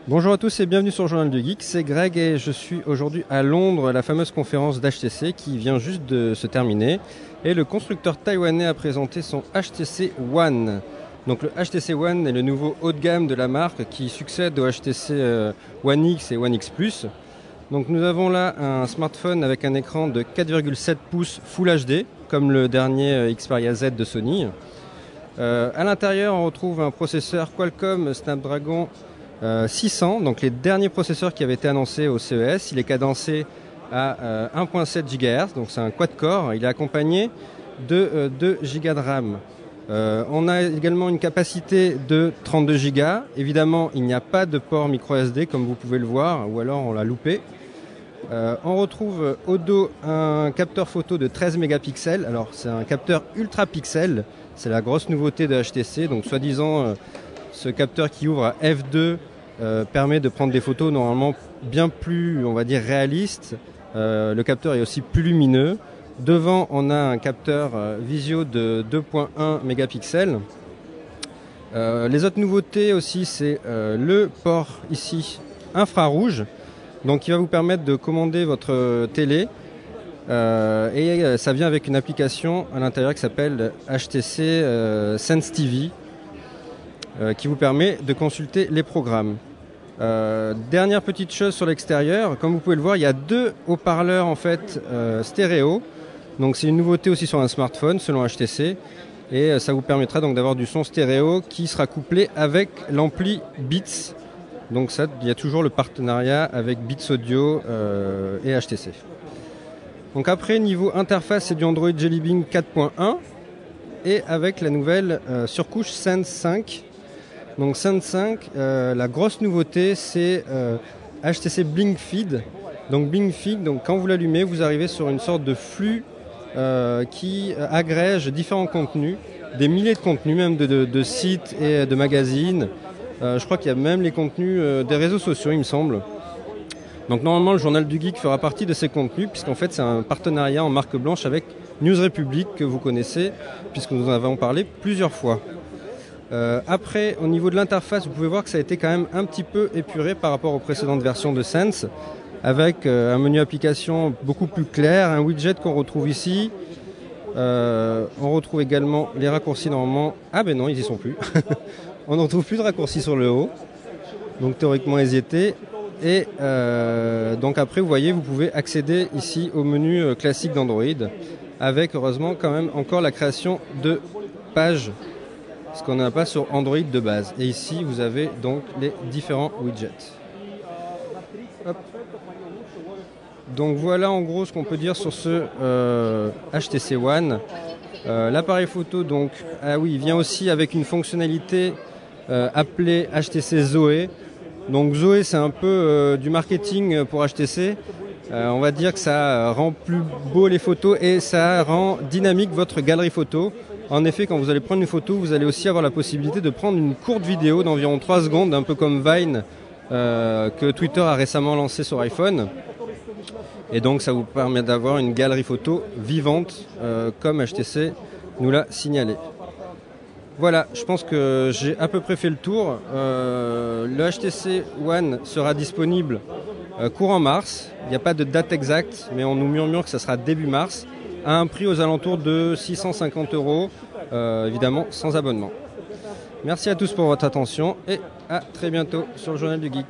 Bonjour à tous et bienvenue sur le Journal du Geek, c'est Greg et je suis aujourd'hui à Londres, à la fameuse conférence d'HTC qui vient juste de se terminer. Et le constructeur taïwanais a présenté son HTC One. Donc le HTC One est le nouveau haut de gamme de la marque qui succède au HTC One X et One X Plus. Donc nous avons là un smartphone avec un écran de 4,7 pouces Full HD, comme le dernier Xperia Z de Sony. À l'intérieur, on retrouve un processeur Qualcomm Snapdragon 600, donc les derniers processeurs qui avaient été annoncés au CES. Il est cadencé à 1.7 GHz, donc c'est un quad-core. Il est accompagné de 2 Go de RAM. On a également une capacité de 32 Go. Évidemment, il n'y a pas de port micro SD comme vous pouvez le voir, ou alors on l'a loupé. On retrouve au dos un capteur photo de 13 mégapixels. Alors c'est un capteur ultra pixel, c'est la grosse nouveauté de HTC. Donc soi-disant, ce capteur qui ouvre à f2 permet de prendre des photos normalement bien plus, on va dire, réalistes. Le capteur est aussi plus lumineux. Devant, on a un capteur visio de 2.1 mégapixels. Les autres nouveautés aussi, c'est le port ici infrarouge, donc qui va vous permettre de commander votre télé. Et ça vient avec une application à l'intérieur qui s'appelle HTC Sense TV, qui vous permet de consulter les programmes. Dernière petite chose sur l'extérieur, comme vous pouvez le voir, il y a 2 haut-parleurs en fait stéréo. Donc c'est une nouveauté aussi sur un smartphone selon HTC, et ça vous permettra donc d'avoir du son stéréo qui sera couplé avec l'ampli Beats. Donc ça, il y a toujours le partenariat avec Beats Audio et HTC. Donc après, niveau interface, c'est du Android Jelly Bean 4.1 et avec la nouvelle surcouche Sense 5. Donc Sense 5, la grosse nouveauté, c'est HTC Blink Feed. Donc Blink Feed, donc quand vous l'allumez, vous arrivez sur une sorte de flux qui agrège différents contenus, des milliers de contenus, même de sites et de magazines. Je crois qu'il y a même les contenus des réseaux sociaux, il me semble. Donc normalement, le Journal du Geek fera partie de ces contenus, puisqu'en fait c'est un partenariat en marque blanche avec News Republic, que vous connaissez, puisque nous en avons parlé plusieurs fois. Après, au niveau de l'interface, vous pouvez voir que ça a été quand même un petit peu épuré par rapport aux précédentes versions de Sense, avec un menu application beaucoup plus clair, un widget qu'on retrouve ici. On retrouve également les raccourcis normalement. Ah ben non, ils y sont plus. On ne retrouve plus de raccourcis sur le haut, donc théoriquement ils y étaient. Et donc après, vous voyez, vous pouvez accéder ici au menu classique d'Android, avec heureusement quand même encore la création de pages, ce qu'on n'a pas sur Android de base. Et ici, vous avez donc les différents widgets. Hop. Donc voilà en gros ce qu'on peut dire sur ce HTC One. L'appareil photo, donc, ah oui, il vient aussi avec une fonctionnalité appelée HTC Zoé. Donc Zoé, c'est un peu du marketing pour HTC. On va dire que ça rend plus beau les photos et ça rend dynamique votre galerie photo. En effet, quand vous allez prendre une photo, vous allez aussi avoir la possibilité de prendre une courte vidéo d'environ 3 secondes, un peu comme Vine, que Twitter a récemment lancé sur iPhone. Et donc ça vous permet d'avoir une galerie photo vivante, comme HTC nous l'a signalé. Voilà, je pense que j'ai à peu près fait le tour. Le HTC One sera disponible courant mars. Il n'y a pas de date exacte, mais on nous murmure que ça sera début mars, à un prix aux alentours de 650 €, évidemment sans abonnement. Merci à tous pour votre attention et à très bientôt sur le Journal du Geek.